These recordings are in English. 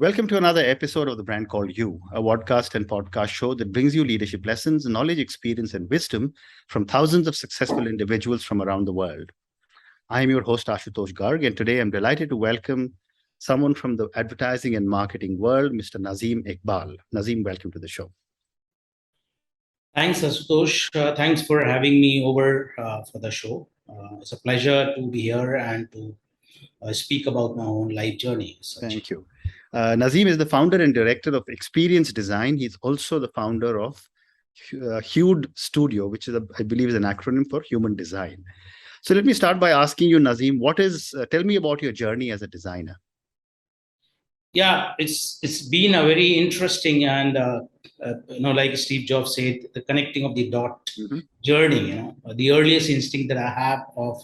Welcome to another episode of The Brand Called You, a podcast and podcast show that brings you leadership lessons, knowledge, experience, and wisdom from thousands of successful individuals from around the world. I am your host, Ashutosh Garg, and today I'm delighted to welcome someone from the advertising and marketing world, Mr. Nazim Iqbal. Nazim, welcome to the show. Thanks, Asutosh. Thanks for having me over for the show. It's a pleasure to be here and to speak about my own life journey. Thank you. Nazim is the founder and director of Experience Design. He's also the founder of Hude Studio, which is, I believe, is an acronym for Human Design. So let me start by asking you, Nazim, tell me about your journey as a designer. Yeah, it's been a very interesting and like Steve Jobs said, the connecting of the dot journey. The earliest instinct that I have of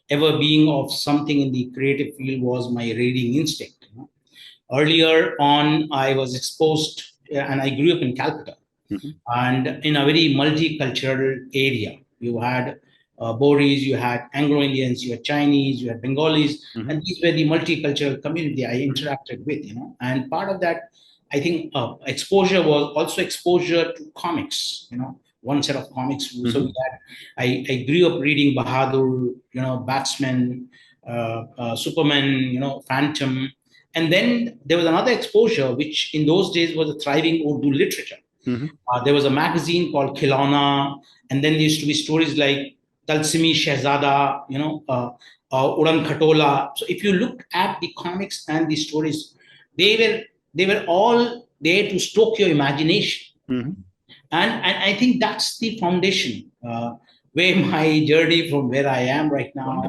ever being of something in the creative field was my reading instinct. Earlier on, I was exposed, and I grew up in Calcutta, and in a very multicultural area. You had Boris, you had Anglo-Indians, you had Chinese, you had Bengalis, and these were the multicultural community I interacted with, And part of that, I think, exposure was also exposure to comics, one set of comics. So that I grew up reading Bahadur, Batsman, Superman, Phantom. And then there was another exposure, which in those days was a thriving Urdu literature. There was a magazine called Khilona, and then there used to be stories like Talsimi Shehzada, Udan Khatola. So if you look at the comics and the stories, they were all there to stoke your imagination. And I think that's the foundation where my journey from where I am right now,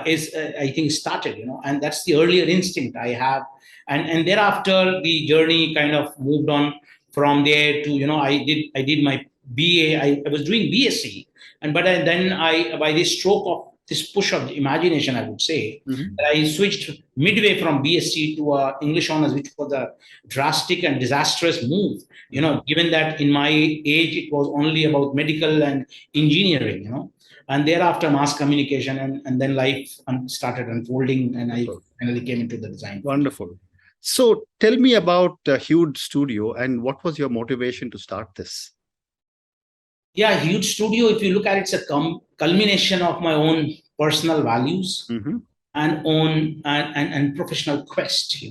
is I think started, and that's the earlier instinct I have. And thereafter the journey kind of moved on from there to, I did my BA. I was doing BSc, then by the stroke of this push of imagination, I would say, I switched midway from BSc to English honors, which was a drastic and disastrous move, given that in my age, it was only about medical and engineering, and thereafter mass communication, and then life started unfolding, and I finally came into the design. Wonderful. So tell me about Hude Studio and what was your motivation to start this? Yeah, Hude Studio, if you look at it, it's a culmination of my own personal values and professional quest.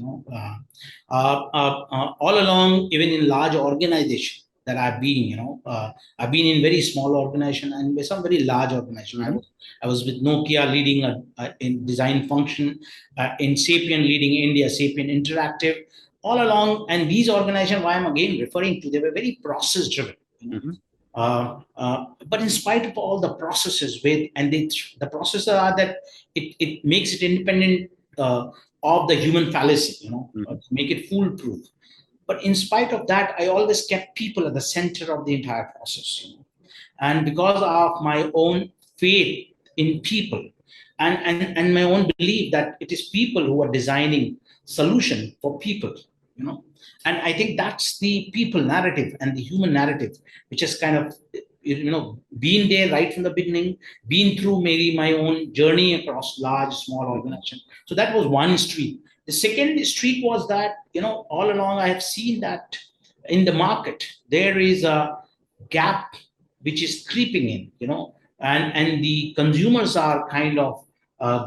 All along, even in large organizations that I've been, I've been in very small organization and some very large organization. I was with Nokia leading a in design function, in Sapient leading India, Sapient Interactive, all along. And these organizations, why I'm again referring to, they were very process driven. But in spite of all the processes the processes are that it makes it independent of the human fallacy, make it foolproof. But in spite of that, I always kept people at the center of the entire process, and because of my own faith in people and my own belief that it is people who are designing solution for people, and I think that's the people narrative and the human narrative, which has kind of, been there right from the beginning, been through maybe my own journey across large, small organization. So that was one street. The second street was that, all along I have seen that in the market, there is a gap which is creeping in, and the consumers are kind of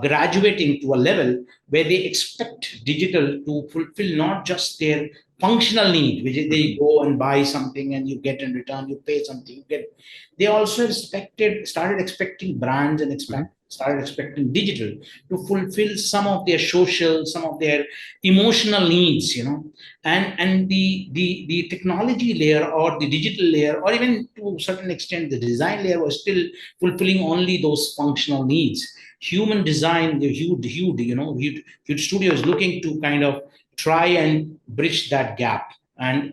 graduating to a level where they expect digital to fulfill not just their functional need, which is they go and buy something and you get in return, you pay something, you get. They also started expecting brands and started expecting digital to fulfill some of their social, some of their emotional needs, and the technology layer or the digital layer, or even to a certain extent the design layer, was still fulfilling only those functional needs. Human design, the Hude Studio is looking to kind of try and bridge that gap and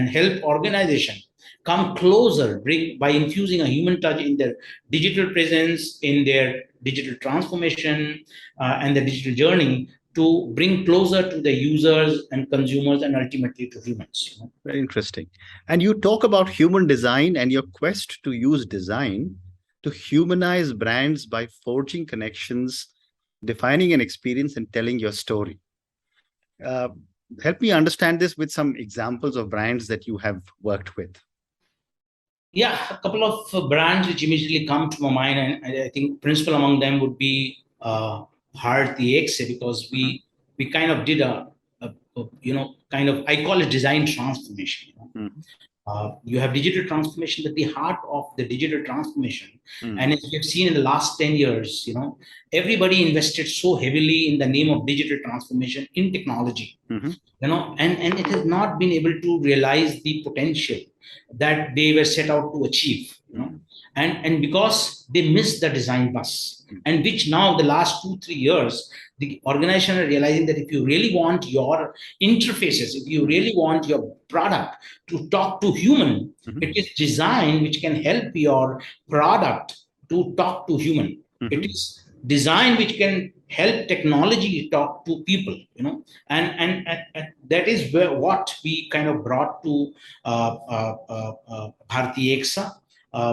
help organization come closer, by infusing a human touch in their digital presence, in their digital transformation, and the digital journey, to bring closer to the users and consumers and ultimately to humans. Very interesting. And you talk about human design and your quest to use design to humanize brands by forging connections, defining an experience, and telling your story. Uh, Help me understand this with some examples of brands that you have worked with. Yeah, a couple of brands which immediately come to my mind, and I think principal among them would be TBCY, because we kind of did a kind of, I call it design transformation. Mhm. You have digital transformation at the heart of the digital transformation. Mhm. And as we've seen in the last 10 years, everybody invested so heavily in the name of digital transformation in technology, Mhm. and it has not been able to realize the potential that they were set out to achieve, Mhm. and because they missed the design bus, and which now the last 2 3 years the organization are realizing that if you really want your interfaces, if you really want your product to talk to human, Mhm. it is design which can help your product to talk to human. It Mhm. is design which can help technology talk to people, and that is what we kind of brought to Bharti Eksa.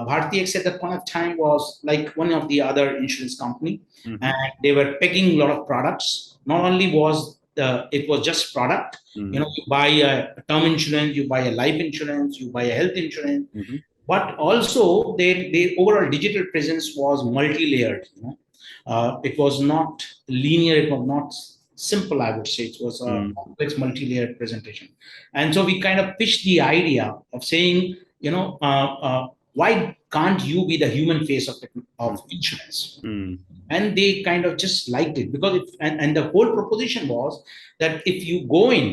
Bharti Eksa at that point of time was like one of the other insurance company, Mhm. and they were pegging a lot of products. Not only was it was just product, Mhm. you buy a term insurance, you buy a life insurance, you buy a health insurance, Mhm. but also their overall digital presence was multi-layered. It was not linear, it was not simple, I would say. It was a Mhm. complex multi-layered presentation. And so we kind of pitched the idea of saying, why can't you be the human face of insurance? Mhm. And they kind of just liked it, because and the whole proposition was that if you go in,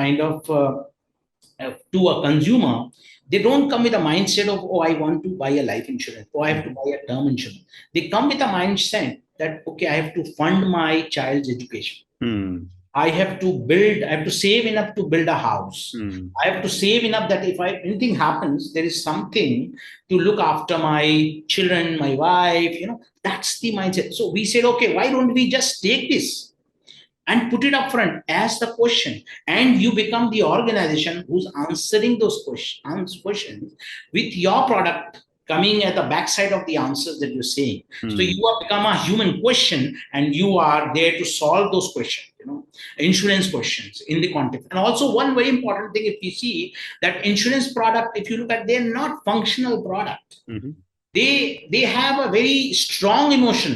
kind of to a consumer, they don't come with a mindset of, oh, I want to buy a life insurance, or I have to Mhm. buy a term insurance. They come with a mindset that, okay, I have to fund my child's education. Mhm. I have to save enough to build a house. Mhm. I have to save enough that if anything happens, there is something to look after my children, my wife, that's the mindset. So we said, okay, why don't we just take this and put it up front as the question, and you become the organization who's answering those questions with your product coming at the backside of the answers that you're saying. So Mhm. you have become a human question, and you are there to solve those questions, insurance questions in the context. And also one very important thing, if you see that insurance product, if you look at, they're not functional product. Mhm. They have a very strong emotion,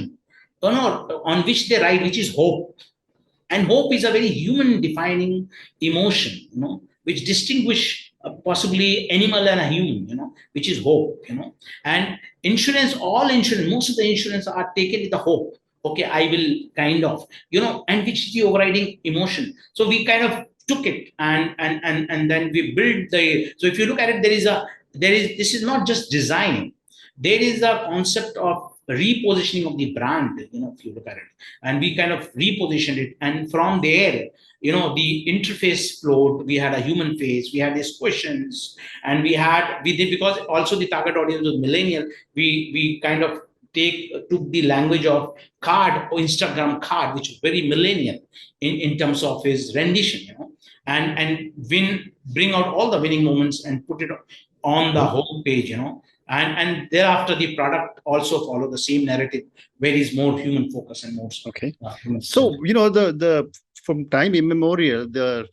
on which they ride, which is hope. And hope is a very human defining emotion, which distinguish possibly animal and a human, which is hope, and insurance, all insurance, most of the insurance are taken with the hope. Okay, I will kind of, and which is the overriding emotion. So we kind of took it, and then we built the, so if you look at it, this is not just design, there is a concept of repositioning of the brand, if you look at it, and we kind of repositioned it, and from there, the interface flowed. We had a human face, we had these questions, and we did, because also the target audience was millennial. We kind of took the language of card, or Instagram card, which is very millennial in terms of his rendition, and bring out all the winning moments and put it on the home page, and thereafter the product also follow the same narrative, where is more human focus and more Okay. human So, centered. the from time immemorial, the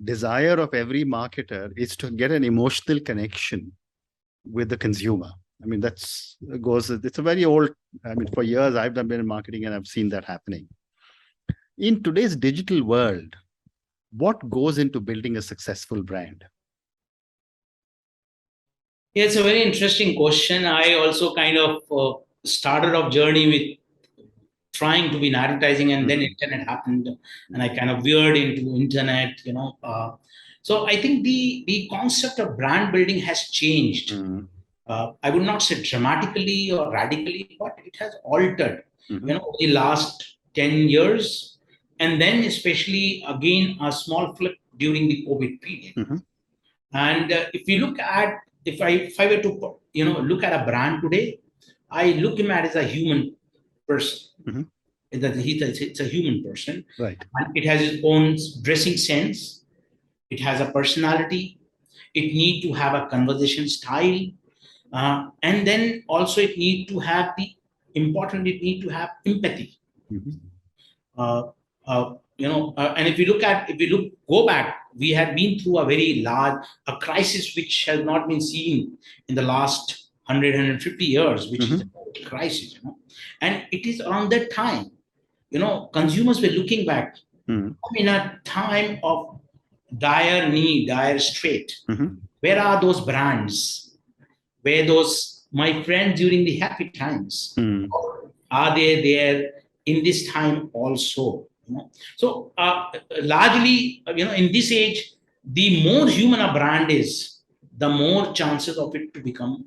desire of every marketer is to get an emotional connection with the consumer. I mean, it's a very old, I mean, for years I've been in marketing and I've seen that happening. In today's digital world, what goes into building a successful brand? Yeah, it's a very interesting question. I also kind of started off journey with trying to be in advertising, and then Mhm. internet happened, and I kind of veered into internet. So I think the concept of brand building has changed. Mhm. I would not say dramatically or radically, but it has altered, Mhm. over the last 10 years, and then especially again a small flip during the COVID period. Mhm. And if you look at, if I were to look at a brand today, I look him at as a human person. Mhm. It's a human person, Right. and it has its own dressing sense. It has a personality. It need to have a conversation style, and then also it need to have the important. It need to have empathy. Mhm. Uh, and if we go back, we had been through a very large a crisis which has not been seen in the last 150 years, which is the COVID crisis. And it is around that time, consumers were looking back in a time of dire need, dire strait. Where are those brands? Where those my friends during the happy times? Are they there in this time also? So largely, in this age, the more human a brand is, the more chances of it to become,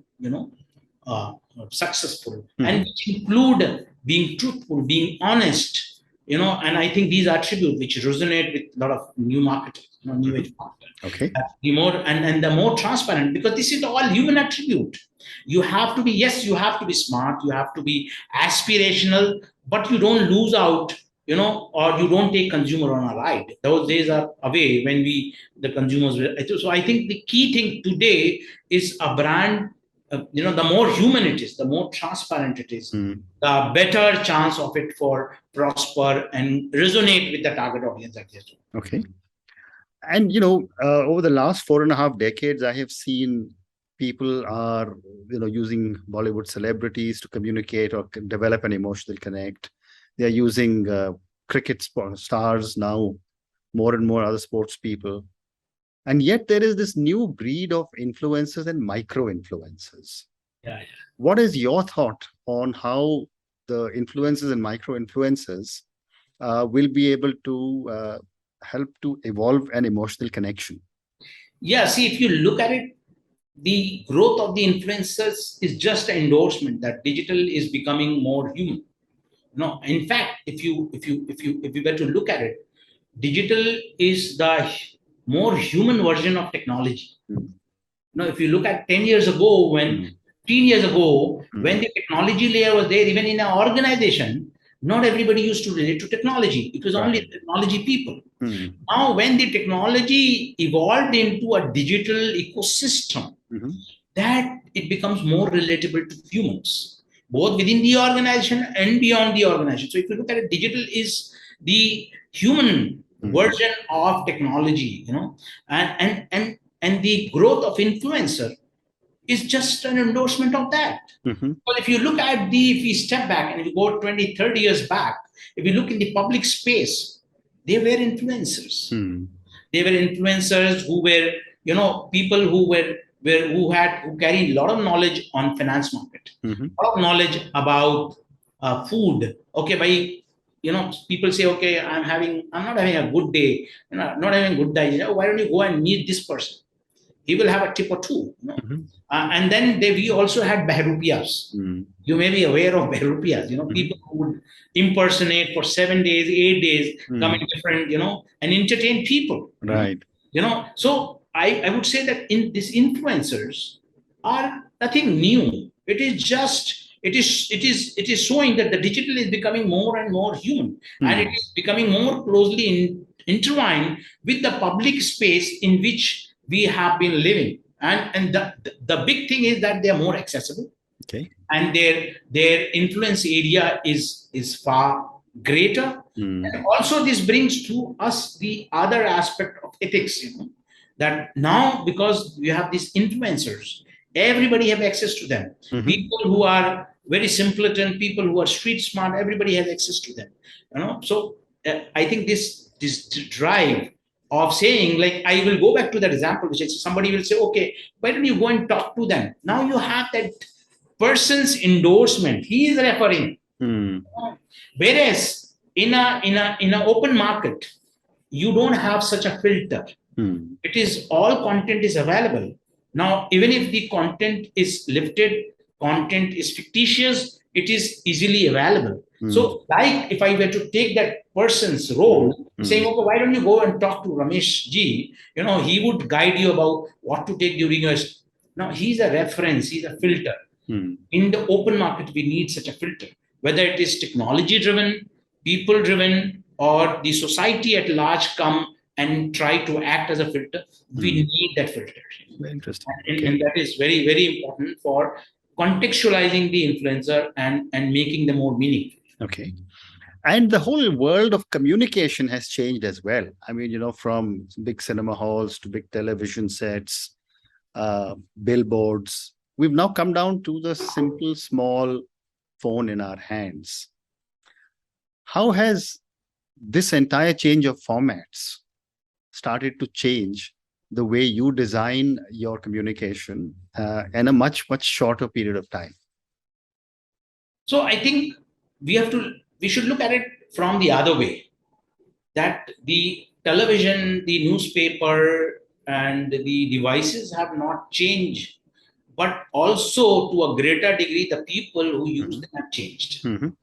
uh, successful, and which include being truthful, being honest, and I think these attributes which resonate with a lot of new marketers, new age marketers. Okay. The more and the more transparent, because this is all human attribute. You have to be, yes, you have to be smart, you have to be aspirational, but you don't lose out, or you don't take consumer on a ride. Those days are away when the consumers will. So I think the key thing today is a brand. The more human it is, the more transparent it is, the better chance of it for prosper and resonate with the target audience. Okay. And, over the last 4.5 decades, I have seen people are, using Bollywood celebrities to communicate or develop an emotional connect. They are using cricket stars now, more and more other sports people. And yet there is this new breed of influencers and micro-influencers. Yeah. What is your thought on how the influencers and micro-influencers will be able to help to evolve an emotional connection? Yeah, see, if you look at it, the growth of the influencers is just an endorsement that digital is becoming more human. In fact, if you were to look at it, digital is the more human version of technology. If you look at 10 years ago, 15 years ago, when the technology layer was there, even in an organization, not everybody used to relate to technology. It was only technology people. Now, when the technology evolved into a digital ecosystem, that it becomes more relatable to humans, both within the organization and beyond the organization. So if you look at it, digital is the human version of technology, and the growth of influencer is just an endorsement of that. But if you look at if we step back and if you go 20, 30 years back, if you look in the public space, they were influencers. They were influencers who were, people who who carry a lot of knowledge on finance market, a lot of knowledge about food. Okay, people say, okay, I'm not having a good day, not having a good day. Why don't you go and meet this person? He will have a tip or two. And then we also had Behrupias. You may be aware of Behrupias, people who would impersonate for 7 days, 8 days, come in different, and entertain people. Right. So I would say that these influencers are nothing new. It is showing that the digital is becoming more and more human, and it is becoming more closely intertwined with the public space in which we have been living. And the big thing is that they are more accessible. Okay. And their influence area is far greater. And also this brings to us the other aspect of ethics, that now, because we have these influencers, everybody have access to them. People who are very simpleton, people who are street smart, everybody has access to them. So I think this drive of saying, like, I will go back to that example, which is somebody will say, okay, why don't you go and talk to them? Now you have that person's endorsement. He is referring. Whereas in a open market, you don't have such a filter. It is all content is available. Now, even if the content is lifted, content is fictitious, it is easily available. So, like if I were to take that person's role, saying, okay, why don't you go and talk to Ramesh Ji? He would guide you about what to take during your. Now, he's a reference, he's a filter. In the open market, we need such a filter, whether it is technology driven, people driven, or the society at large come and try to act as a filter. We need that filter. Very interesting. And that is very, very important for contextualizing the influencer and making them more meaningful. Okay. And the whole world of communication has changed as well. I mean, from big cinema halls to big television sets, billboards, we've now come down to the simple, small phone in our hands. How has this entire change of formats started to change the way you design your communication in a much, much shorter period of time? So I think we should look at it from the other way, that the television, the newspaper, and the devices have not changed, but also to a greater degree, the people who use them have changed. You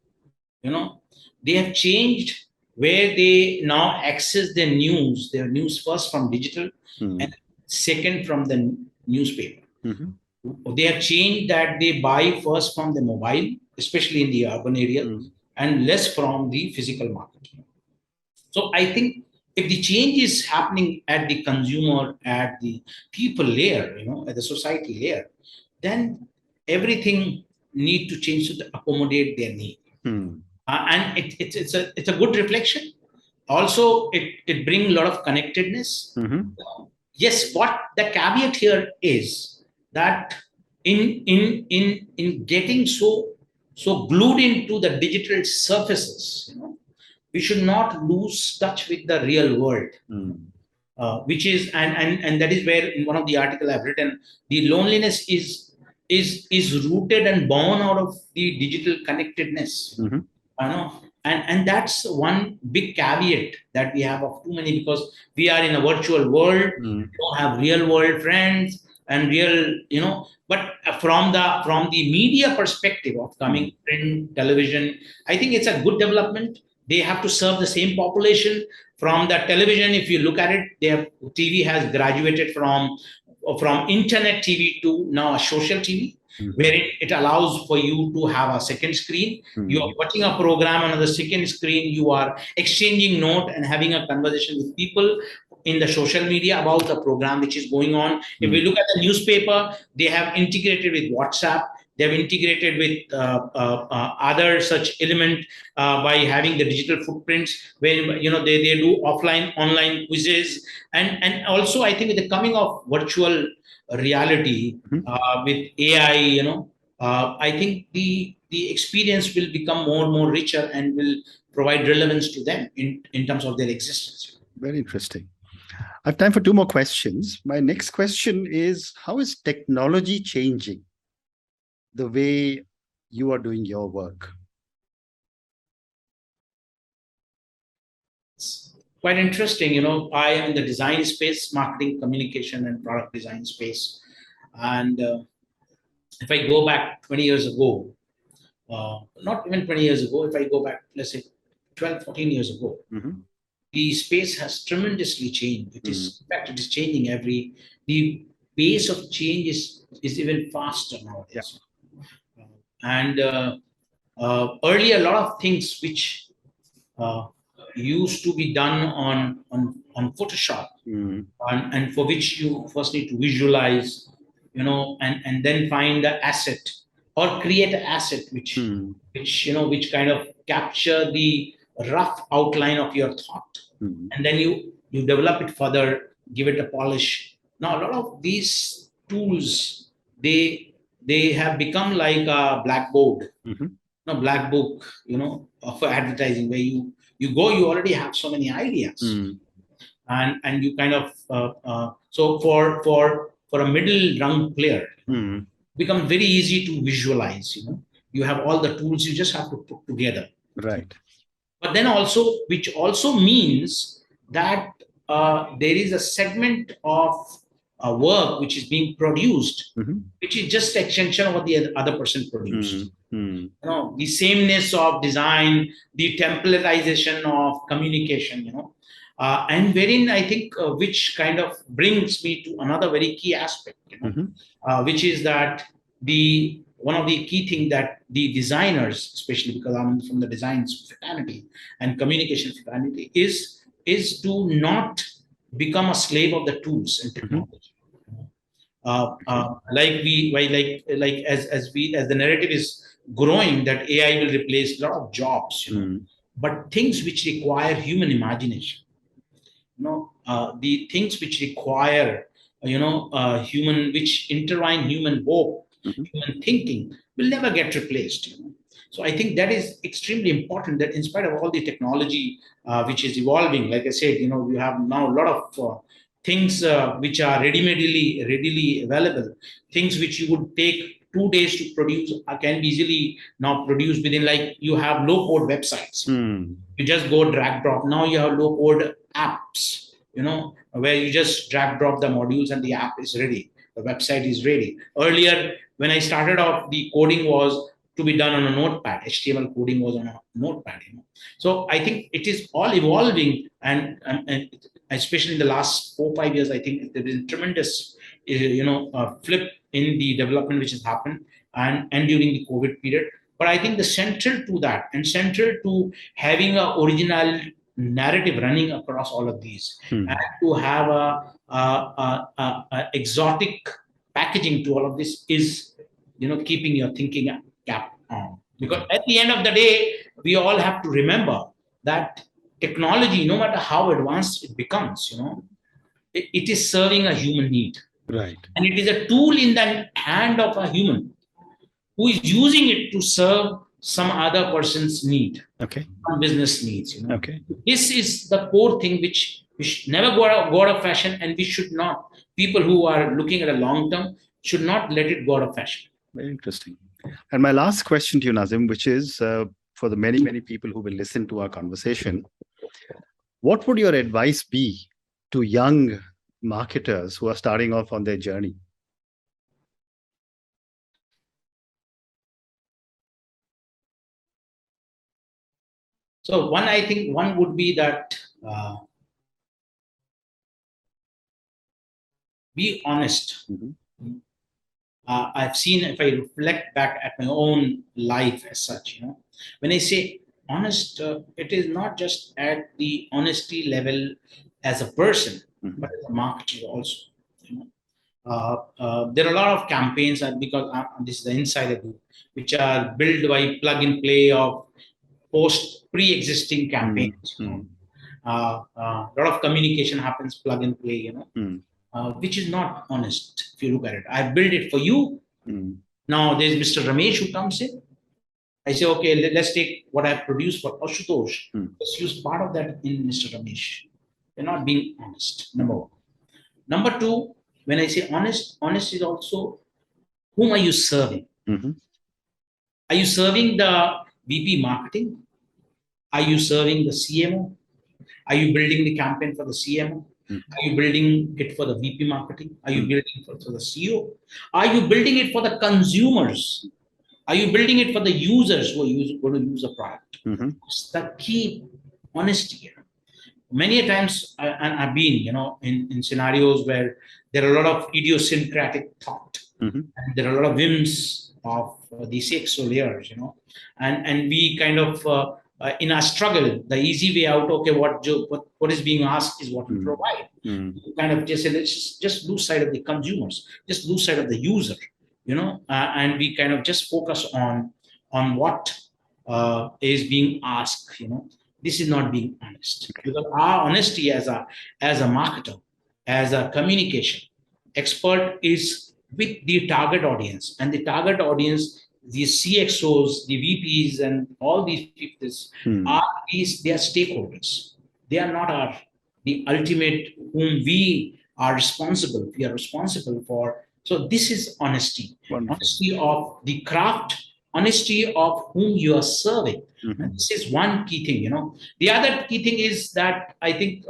know, they have changed where they now access their news first from digital and second from the newspaper. They have changed that they buy first from the mobile, especially in the urban areas, and less from the physical market. So I think if the change is happening at the consumer, at the people layer, at the society layer, then everything need to change to accommodate their need. And it's a good reflection. Also, it brings a lot of connectedness. Yes, what the caveat here is that in getting so glued into the digital surfaces, we should not lose touch with the real world. Which is and that is where in one of the article I've written, the loneliness is rooted and born out of the digital connectedness. And that's one big caveat that we have of too many, because we are in a virtual world. We don't have real world friends and real. But from the media perspective of coming print, television, I think it's a good development. They have to serve the same population. From the television, if you look at it, TV has graduated from internet TV to now a social TV, where it allows for you to have a second screen. You are watching a program on the second screen. You are exchanging note and having a conversation with people in the social media about the program which is going on. If we look at the newspaper, they have integrated with WhatsApp. They have integrated with other such element by having the digital footprints, where they do offline, online quizzes, and also I think with the coming of virtual reality with AI, I think the experience will become more and more richer and will provide relevance to them in terms of their existence. Very interesting. I have time for two more questions. My next question is, how is technology changing the way you are doing your work? It's quite interesting. I am in the design space, marketing, communication, and product design space. And if I go back 20 years ago, not even 20 years ago, if I go back, let's say 12, 14 years ago, the space has tremendously changed. In fact, it is changing the pace of change is even faster nowadays. And earlier, a lot of things which used to be done on Photoshop, and for which you first need to visualize, and then find the asset or create an asset which kind of capture the rough outline of your thought, and then you develop it further, give it a polish. Now a lot of these tools, they have become like a blackboard, black book, for advertising, where you go, you already have so many ideas, and you kind of so for a middle rung player, become very easy to visualize. You have all the tools, you just have to put together. Right. But then also, which also means that there is a segment of work which is being produced, which is just extension of what the other person produced. The sameness of design, the templatization of communication, and wherein I think which kind of brings me to another very key aspect, which is that one of the key things that the designers, especially because I'm from the design fraternity and communication fraternity, is to not become a slave of the tools and technology. As the narrative is growing that AI will replace a lot of jobs, but things which require human imagination, the things which require, human, which intertwine human hope, human thinking, will never get replaced. So I think that is extremely important, that in spite of all the technology which is evolving, like I said, we have now a lot of things which are readily available. Things which you would take 2 days to produce can be easily now produced within, like you have low code websites. You just go drag drop. Now you have low code apps, where you just drag drop the modules and the app is ready. The website is ready. Earlier, when I started off, the coding was to be done on a notepad. HTML coding was on a notepad. So I think it is all evolving, and especially in the last 4 5 years, I think there is a tremendous, flip in the development which has happened, and during the COVID period. But I think the central to that, and central to having a original narrative running across all of these, and to have a exotic packaging to all of this, is keeping your thinking cap on. Because at the end of the day, we all have to remember that technology, no matter how advanced it becomes, it is serving a human need. Right. And it is a tool in the hand of a human who is using it to serve some other person's need, some business needs. This is the core thing which should never go out of fashion, and we should not. People who are looking at a long term should not let it go out of fashion. Very interesting. And my last question to you, Nazim, which is for the many people who will listen to our conversation, what would your advice be to young marketers who are starting off on their journey? So I think one would be that be honest. I've seen, if I reflect back at my own life as such, when I say honest, it is not just at the honesty level as a person, but as a marketer also. There are a lot of campaigns, because this is the inside I do, which are built by plug and play of pre-existing campaigns. A lot of communication happens plug and play, which is not honest if you look at it. I build it for you. Now there's Mr. Ramesh who comes in. I say, okay, let's take what I've produced for Ashutosh. Let's use part of that in Mr. Ramesh. You're not being honest, number one. Number two, when I say honest is also, whom are you serving? Are you serving the VP marketing? Are you serving the CMO? Are you building the campaign for the CMO? Are you building it for the VP marketing? Are you building it for the CEO? Are you building it for the consumers? Are you building it for the users who are going to use the product? It's the key honesty. Many times, I've been, in scenarios where there are a lot of idiosyncratic thought, and there are a lot of whims of the CXO layers, and we kind of, in our struggle, the easy way out, okay, what is being asked is what we provide. You kind of just say, let's just lose sight of the consumers, just lose sight of the user, and we kind of just focus on what is being asked. This is not being honest, because our honesty as a marketer, as a communication expert, is with the target audience, and the target audience, the CXOs, the VPs, and all these people they are stakeholders. They are not the ultimate whom we are responsible. We are responsible for. So this is honesty. Wonderful. Honesty of the craft, honesty of whom you are serving. And this is one key thing. The other key thing is that I think,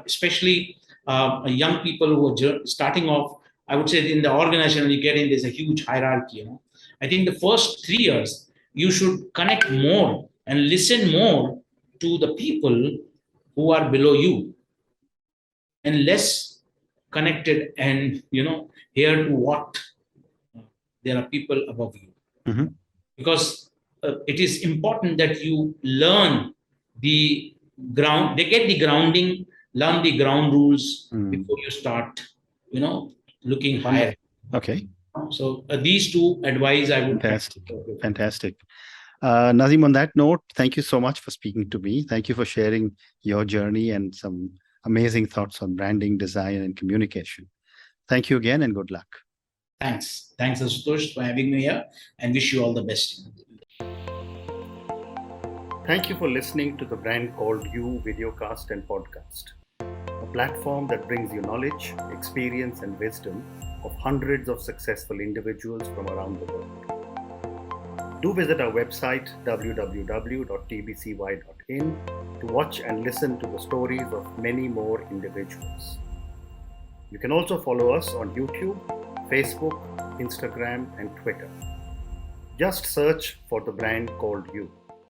especially young people who are starting off, I would say in the organization, when you get in, there's a huge hierarchy. I think the first 3 years, you should connect more and listen more to the people who are below you, and less connected and, here to what there are people above you. Because it is important that you learn the ground, they get the grounding, learn the ground rules before you start, looking higher. Okay. So these two advice I would. Fantastic. Nazim, on that note, thank you so much for speaking to me. Thank you for sharing your journey and some amazing thoughts on branding, design, and communication. Thank you again and good luck. Thanks. Thanks, Asutosh, for having me here, and wish you all the best. Thank you for listening to the Brand Called You videocast and podcast, a platform that brings you knowledge, experience, and wisdom of hundreds of successful individuals from around the world. Do visit our website www.tbcy.in to watch and listen to the stories of many more individuals. You can also follow us on YouTube, Facebook, Instagram, and Twitter. Just search for the Brand Called You.